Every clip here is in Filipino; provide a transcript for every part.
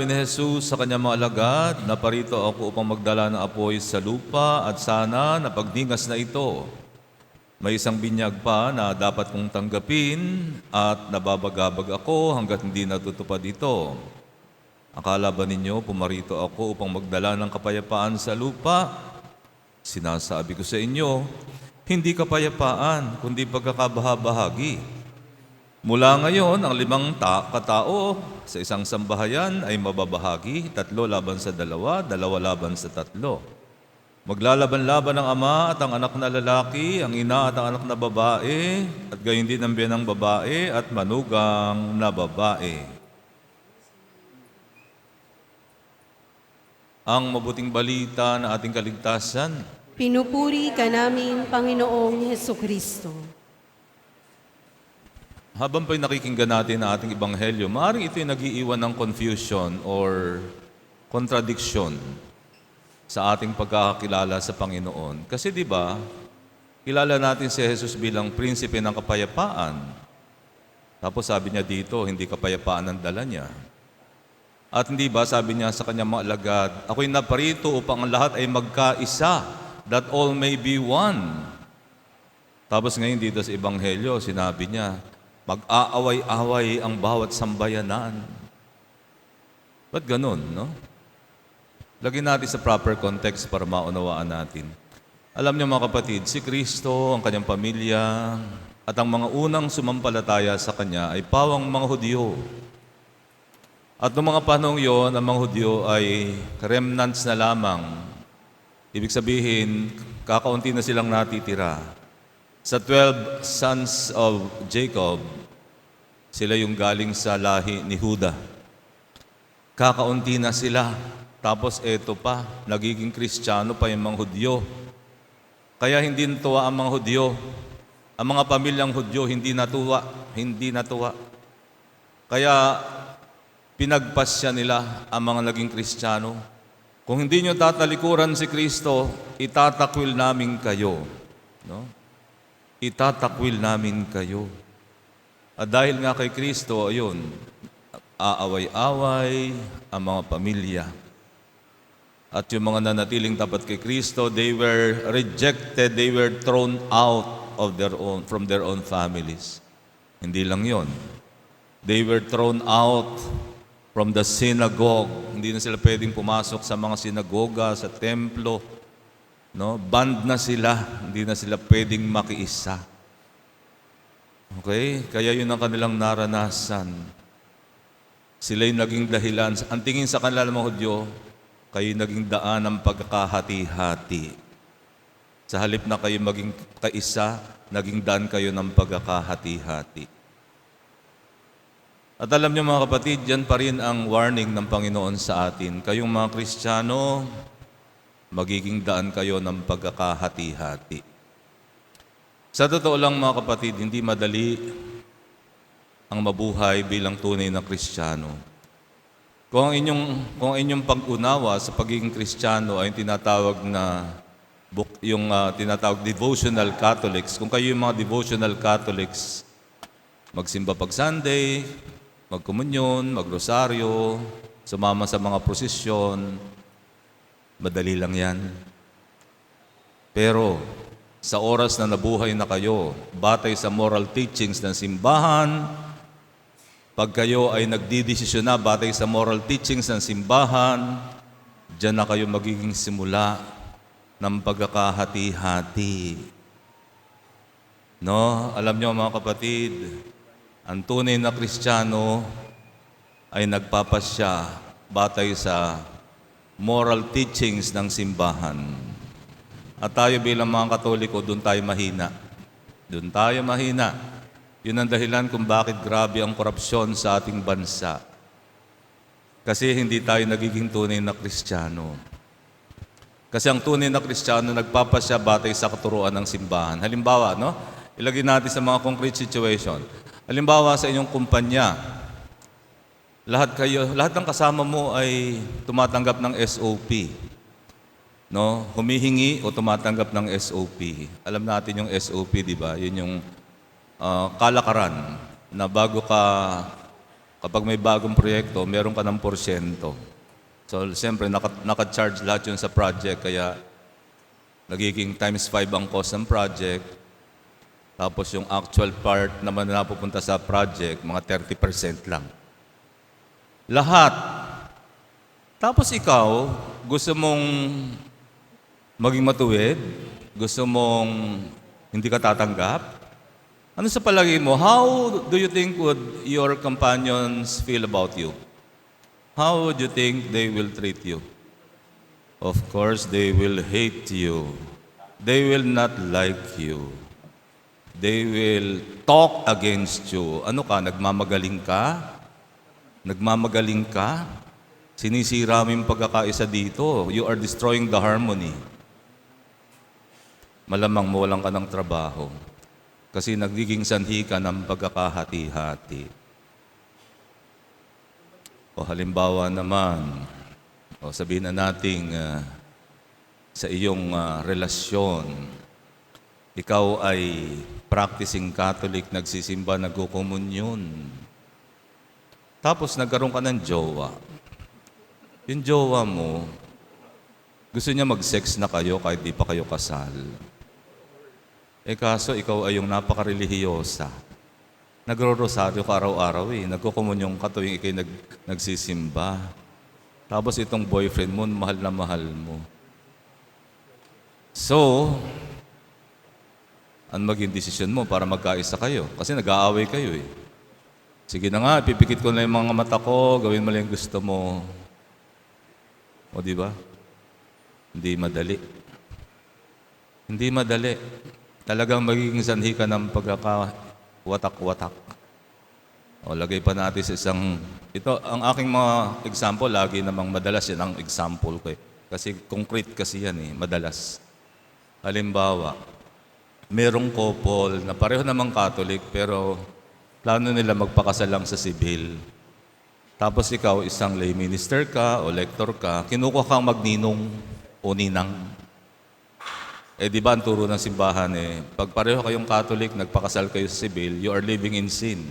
sinabi ni Jesus sa kanyang mga alagad, "Naparito ako upang magdala ng apoy sa lupa at sana napagningas na ito. May isang binyag pa na dapat kong tanggapin at nababagabag ako hanggat hindi natutupad ito. Akala ba ninyo pumarito ako upang magdala ng kapayapaan sa lupa? Sinasabi ko sa inyo, hindi kapayapaan, kundi pagkakabahabahagi. Mula ngayon, ang 5 katao sa isang sambahayan ay mababahagi, 3 laban sa 2, 2 laban sa 3. Maglalaban-laban ang ama at ang anak na lalaki, ang ina at ang anak na babae, at gayon din ang biyanang babae at manugang na babae." Ang mabuting balita na ating kaligtasan. Pinupuri ka namin, Panginoong Hesukristo. Habang pa'y nakikinggan natin ang ating ebanghelyo, maaaring ito'y nag-iiwan ng confusion or contradiction sa ating pagkakakilala sa Panginoon. Kasi di ba, kilala natin si Jesus bilang prinsipe ng kapayapaan. Tapos sabi niya dito, hindi kapayapaan ang dala niya. At hindi ba, sabi niya sa kanyang mga alagad, "Ako'y naparito upang ang lahat ay magkaisa, that all may be one." Tapos ngayon dito sa ebanghelyo, sinabi niya, mag-aaway-away ang bawat sambayanan. Ba't ganun, no? Lagyan natin sa proper context para maunawaan natin. Alam niyo mga kapatid, si Kristo, ang kanyang pamilya, at ang mga unang sumampalataya sa Kanya ay pawang mga Hudyo. At noong mga panahong yon, ang mga Hudyo ay remnants na lamang. Ibig sabihin, kakaunti na silang natitira. Sa 12 sons of Jacob, sila yung galing sa lahi ni Juda. Kakaunti na sila. Tapos eto pa, nagiging Kristiyano pa yung mga Hudyo. Kaya hindi natuwa ang mga Hudyo. Ang mga pamilyang Hudyo hindi natuwa. Kaya pinagpasya nila ang mga naging Kristiyano. Kung hindi nyo tatalikuran si Kristo, itatakwil namin kayo. No? Itatakwil namin kayo. At dahil nga kay Kristo, ayun, aaway-away ang mga pamilya. At yung mga nanatiling tapat kay Kristo, they were rejected, they were thrown out of from their own families. Hindi lang yon. They were thrown out from the synagogue. Hindi na sila pwedeng pumasok sa mga sinagoga, sa templo. No? Banned na sila. Hindi na sila pwedeng makiisa. Okay? Kaya yun ang kanilang naranasan. Sila'y naging dahilan. Ang tingin sa kanila ng mga Hudyo, kayo naging daan ng pagkakahati-hati. Sa halip na kayo maging kaisa, naging daan kayo ng pagkakahati-hati. At alam niyo mga kapatid, yan pa rin ang warning ng Panginoon sa atin. Kayong mga Kristiyano, magiging daan kayo ng pagkakahati-hati. Sa totoo lang mga kapatid, hindi madali ang mabuhay bilang tunay na Kristiyano. Kung ang inyong pag-unawa sa pagiging Kristiyano ay tinatawag na tinatawag devotional Catholics. Kung kayo yung mga devotional Catholics, magsimba pag Sunday, magkomunyon, magrosaryo, sumama sa mga prosesyon, madali lang yan. Pero sa oras na nabuhay na kayo, batay sa moral teachings ng simbahan, pag kayo ay nagdidesisyon na batay sa moral teachings ng simbahan, diyan na kayo magiging simula ng pagkakahati-hati. No? Alam niyo mga kapatid, ang tunay na Kristiyano ay nagpapasya batay sa moral teachings ng simbahan. At tayo bilang mga Katoliko, doon tayo mahina. Doon tayo mahina. Yun ang dahilan kung bakit grabe ang korupsyon sa ating bansa. Kasi hindi tayo nagiging tunay na Kristiyano. Kasi ang tunay na Kristiyano nagpapasya batay sa katuruan ng simbahan. Halimbawa, no? Ilagay natin sa mga concrete situation. Halimbawa sa inyong kumpanya, lahat ng kasama mo ay tumatanggap ng SOP. No? Humihingi o tumatanggap ng SOP. Alam natin yung SOP, di ba? Yun yung kalakaran na bago ka Kapag may bagong proyekto, meron ka ng porsyento. So, siyempre, naka-charge lahat yun sa project, kaya nagiging times 5 ang cost ng project. Tapos yung actual part naman na napupunta sa project, mga 30% lang. Lahat. Tapos ikaw, gusto mong maging matuwid? Gusto mong hindi ka tatanggap? Ano sa palagay mo? How do you think would your companions feel about you? How would you think they will treat you? Of course, they will hate you. They will not like you. They will talk against you. Ano ka? Nagmamagaling ka? Nagmamagaling ka? Sinisira mo yung pagkakaisa dito. You are destroying the harmony. Malamang mawalan ka ng trabaho. Kasi nagiging sanhi ka ng pagkakahati-hati. O halimbawa naman, o sabihin na nating sa iyong relasyon, ikaw ay practicing Catholic, nagsisimba, nagkukomunyon. Tapos nagkaroon ka ng jowa. Yung jowa mo, gusto niya mag-sex na kayo kahit di pa kayo kasal. Kaso ikaw ay yung napaka-relihiyosa. Nagro-rosaryo ka araw-araw Nagkukomunyon ka tuwing ikay nagsisimba. Tapos itong boyfriend mo, mahal na mahal mo. So, ano maging desisyon mo para magkaisa kayo? Kasi nag-aaway kayo Sige na nga, pipikit ko na yung mga mata ko, gawin mo lang yung gusto mo. O di ba? Hindi madali. Hindi madali. Talagang magiging sanhi ka ng pagkakawatak-watak. O lagay pa natin sa isang... Ito, ang aking mga example, lagi namang madalas yan ang example ko Kasi concrete kasi yan madalas. Halimbawa, merong couple na pareho namang Catholic, pero plano nila magpakasal lang sa sibil. Tapos ikaw, isang lay minister ka o lector ka, kinukuha kang magninong o ninang. Di ba ang turo ng simbahan pag pareho kayong Catholic, nagpakasal kayo sa sibil, you are living in sin.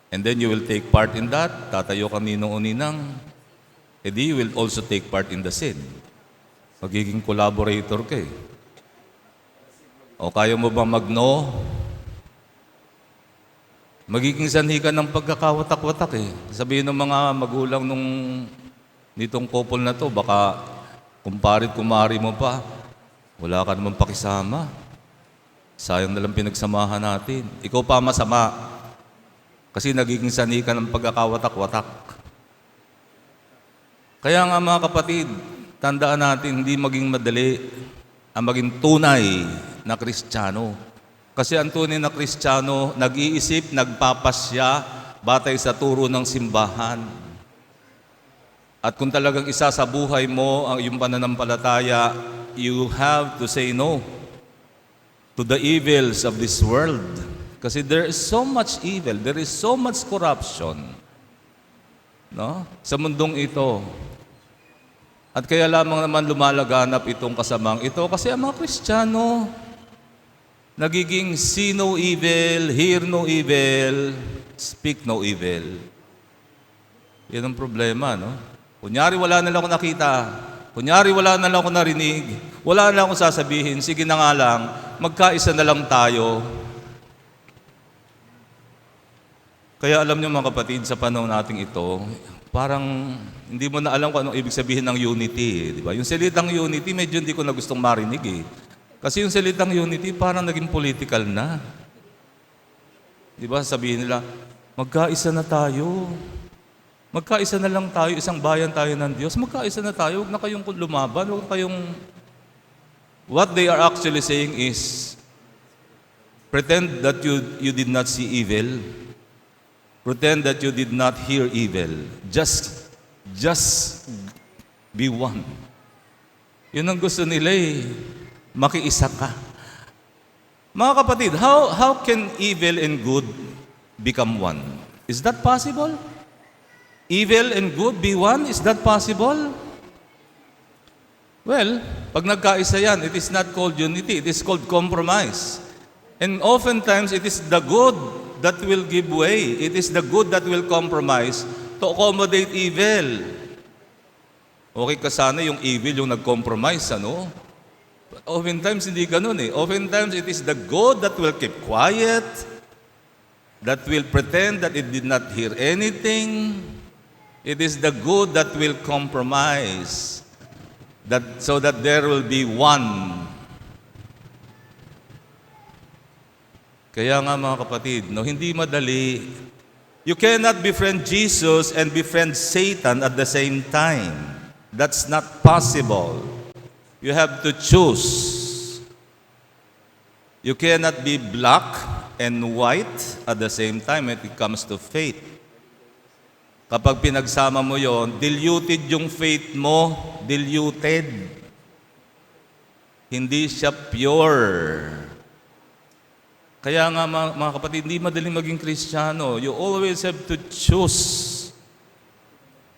And then you will take part in that, tatayo kang ninong o ninang, you will also take part in the sin. Magiging collaborator ka O kaya mo bang mag-no? Magiging sanhi ka ng pagkakawatak-watak Sabihin ng mga magulang nitong couple na to, baka kumparit-kumari mo pa, wala ka naman pakisama. Sayang na lang pinagsamahan natin. Ikaw pa masama. Kasi nagiging sanhi ka ng pagkakawatak-watak. Kaya nga mga kapatid, tandaan natin, hindi maging madali ang maging tunay na Kristiyano. Kasi ang tunay na Kristiyano, nag-iisip, nagpapasya, batay sa turo ng simbahan. At kung talagang isa sa buhay mo ang iyong pananampalataya, you have to say no to the evils of this world. Kasi there is so much evil, there is so much corruption sa mundong ito. At kaya lamang naman lumalaganap itong kasamang ito kasi ang mga Kristiyano nagiging see no evil, hear no evil, speak no evil. Yan ang problema, Kunyari wala na lang ako nakita, kunyari wala na lang ako narinig, wala na lang ako sasabihin, sige na nga lang, magkaisa na lang tayo. Kaya alam niyo mga kapatid, sa panahon nating ito, parang hindi mo na alam kung anong ibig sabihin ng unity. Di ba? Yung salitang unity, medyo hindi ko na gustong marinig Kasi yung salitang unity, parang naging political na. Di ba? Sabihin nila, magkaisa na tayo. Magkaisa na lang tayo, isang bayan tayo ng Diyos. Magkaisa na tayo, huwag na kayong lumaban, huwag kayong... What they are actually saying is, pretend that you did not see evil. Pretend that you did not hear evil. Just be one. Yun ang gusto nila makiisa ka. Mga kapatid, how can evil and good become one? Is that possible? Evil and good be one? Is that possible? Well, pag nagkaisa yan, it is not called unity. It is called compromise. And oftentimes, it is the good that will give way. It is the good that will compromise to accommodate evil. Okay ka sana yung evil yung nag-compromise, ano? But oftentimes, hindi ganun eh. Oftentimes, it is the good that will keep quiet, that will pretend that it did not hear anything. It is the good that will compromise, so that there will be one. Kaya nga mga kapatid, no, hindi madali. You cannot befriend Jesus and befriend Satan at the same time. That's not possible. You have to choose. You cannot be black and white at the same time when it comes to faith. Kapag pinagsama mo yon, diluted yung faith mo, diluted. Hindi siya pure. Kaya nga mga kapatid, hindi madaling maging Kristiyano. You always have to choose.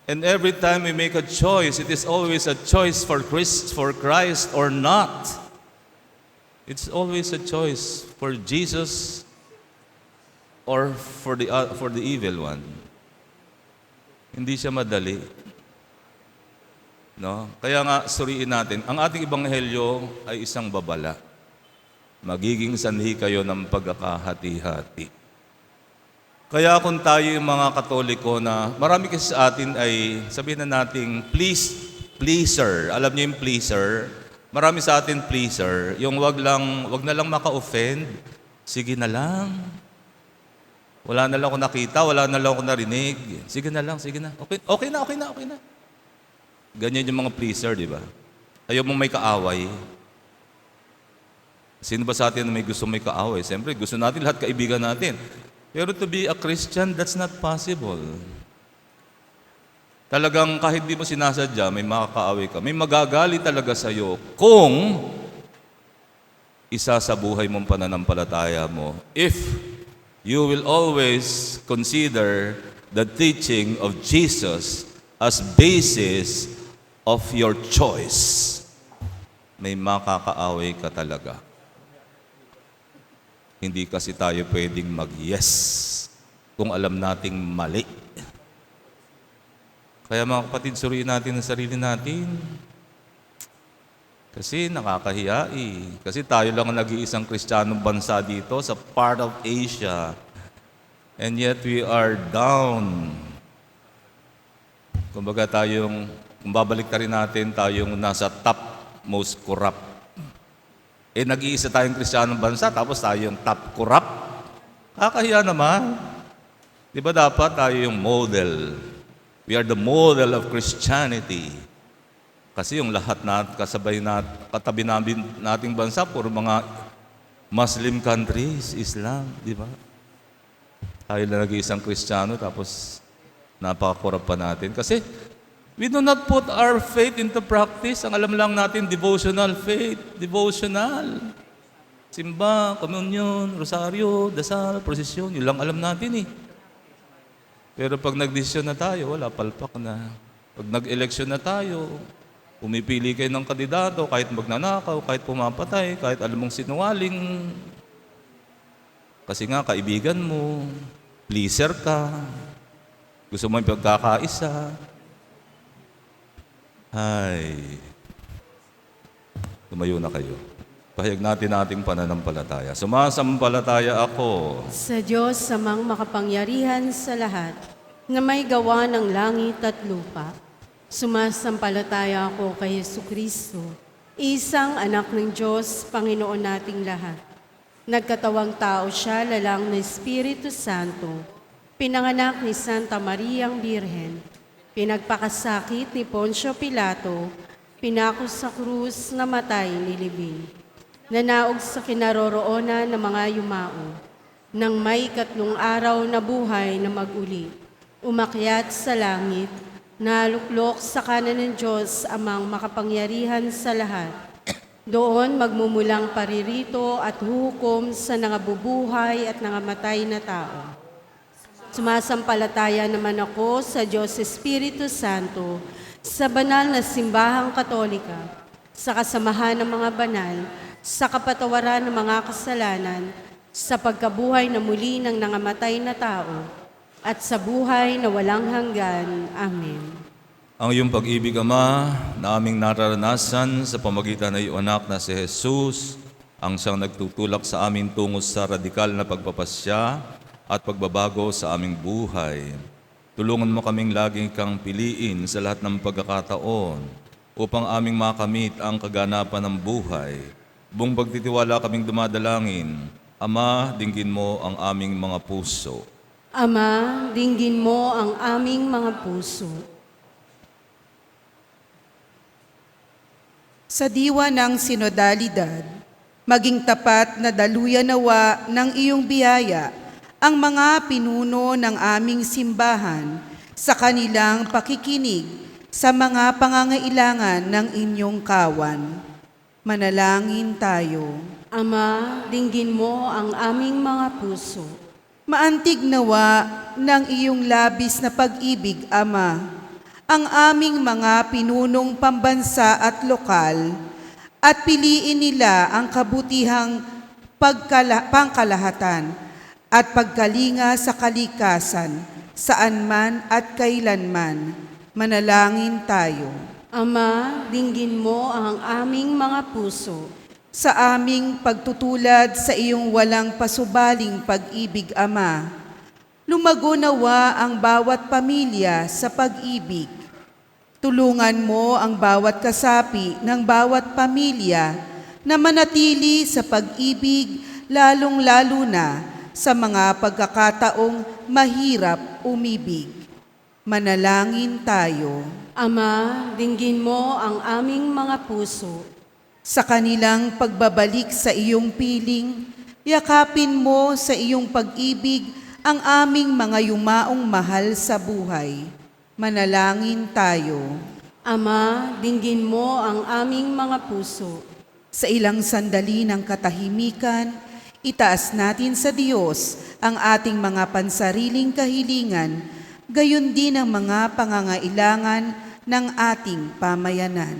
And every time we make a choice, it is always a choice for Christ or not. It's always a choice for Jesus or for the evil one. Hindi siya madali. No? Kaya nga, suriin natin, ang ating ebanghelyo ay isang babala. Magiging sanhi kayo ng pagkakahati-hati. Kaya kung tayo yung mga Katoliko na marami kasi sa atin ay sabihin na nating pleaser. Alam niyo yung pleaser? Marami sa atin pleaser. Yung wag na lang maka-offend. Sige na lang. Wala na lang ako nakita, wala na lang ako narinig. Sige na lang, sige na. Okay na. Ganyan yung mga pleaser, di ba? Ayaw mong may kaaway. Sino ba sa atin na may gusto may kaaway? Siyempre, gusto natin lahat kaibigan natin. Pero to be a Christian, that's not possible. Talagang kahit di mo sinasadya, may makakaaway ka. May magagali talaga sa'yo kung isa sa buhay mong pananampalataya mo. If you will always consider the teaching of Jesus as basis of your choice, may makakaaway ka talaga. Hindi kasi tayo pwedeng mag-yes kung alam nating mali. Kaya mga kapatid, suriin natin ang sarili natin. Kasi nakakahiya eh. Kasi tayo lang ang nag-iisang Kristiyanong bansa dito sa part of Asia. And yet we are down. Kumbaga kung babalik rin natin, tayong nasa top most corrupt. Nag-iisa tayong Kristiyanong bansa, tapos tayong top corrupt. Kakahiya naman. Di ba dapat tayo yung model? We are the model of Christianity. Kasi yung lahat katabi nating bansa, puro mga Muslim countries, Islam, di ba? Tayo na nag-iisang Kristiyano, tapos napaka-corrupt pa natin. Kasi we do not put our faith into practice. Ang alam lang natin, devotional faith. Devotional. Simba, komunyon, rosaryo, dasal, prosesyon. Yun lang alam natin eh. Pero pag nagdesisyon na tayo, wala, palpak na. Pag nag-eleksyon na tayo, pumipili kayo ng kandidato, kahit magnanakaw, kahit pumapatay, kahit alam mong sinungaling. Kasi nga, kaibigan mo, pleaser ka, gusto mo yung pagkakaisa. Ay, tumayo na kayo. Pahayag natin ating pananampalataya. Sumasampalataya ako Sa Diyos samang makapangyarihan sa lahat, na may gawa ng langit at lupa. Sumasampalataya ako kay Jesucristo, isang anak ng Diyos, Panginoon nating lahat. Nagkatawang tao siya, lalang ng Espiritu Santo, pinanganak ni Santa Mariang Birhen, pinagpakasakit ni Poncio Pilato, pinako sa krus, namatay, nilibing. Nanaog sa kinaroroonan ng mga yumao, nang may 3 araw na buhay na mag-uli, umakyat sa langit, naluklok sa kanan ng Diyos amang makapangyarihan sa lahat. Doon magmumulang paririto at hukom sa nangabubuhay at nangamatay na tao. Sumasampalataya naman ako sa Diyos Espiritu Santo, sa banal na simbahang katolika, sa kasamahan ng mga banal, sa kapatawaran ng mga kasalanan, sa pagkabuhay na muli ng nangamatay na tao, at sa buhay na walang hanggan. Amen. Ang iyong pag-ibig, Ama, na aming nararanasan sa pamagitan ng iyong anak na si Jesus, ang siyang nagtutulak sa amin tungo sa radikal na pagpapasya at pagbabago sa aming buhay. Tulungan mo kaming laging kang piliin sa lahat ng pagkakataon upang aming makamit ang kaganapan ng buhay. Buong pagtitiwala kaming dumadalangin, Ama, dinggin mo ang aming mga puso. Ama, dinggin mo ang aming mga puso. Sa diwa ng sinodalidad, maging tapat na daluyan nawa ng iyong biyaya ang mga pinuno ng aming simbahan sa kanilang pakikinig sa mga pangangailangan ng inyong kawan. Manalangin tayo. Ama, dinggin mo ang aming mga puso. Maantig nawa ng iyong labis na pag-ibig, Ama, ang aming mga pinunong pambansa at lokal, at piliin nila ang kabutihang pangkalahatan at pagkalinga sa kalikasan, saan man at kailanman. Manalangin tayo. Ama, dinggin mo ang aming mga puso. Sa aming pagtutulad sa iyong walang pasubaling pag-ibig, Ama, lumago nawa ang bawat pamilya sa pag-ibig. Tulungan mo ang bawat kasapi ng bawat pamilya na manatili sa pag-ibig, lalong-lalo na sa mga pagkakataong mahirap umibig. Manalangin tayo. Ama, dinggin mo ang aming mga puso. Sa kanilang pagbabalik sa iyong piling, yakapin mo sa iyong pag-ibig ang aming mga yumaong mahal sa buhay. Manalangin tayo. Ama, dinggin mo ang aming mga puso. Sa ilang sandali ng katahimikan, itaas natin sa Diyos ang ating mga pansariling kahilingan, gayon din ang mga pangangailangan ng ating pamayanan.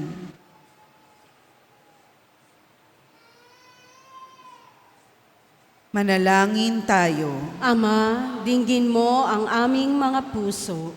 Manalangin tayo. Ama, dinggin mo ang aming mga puso.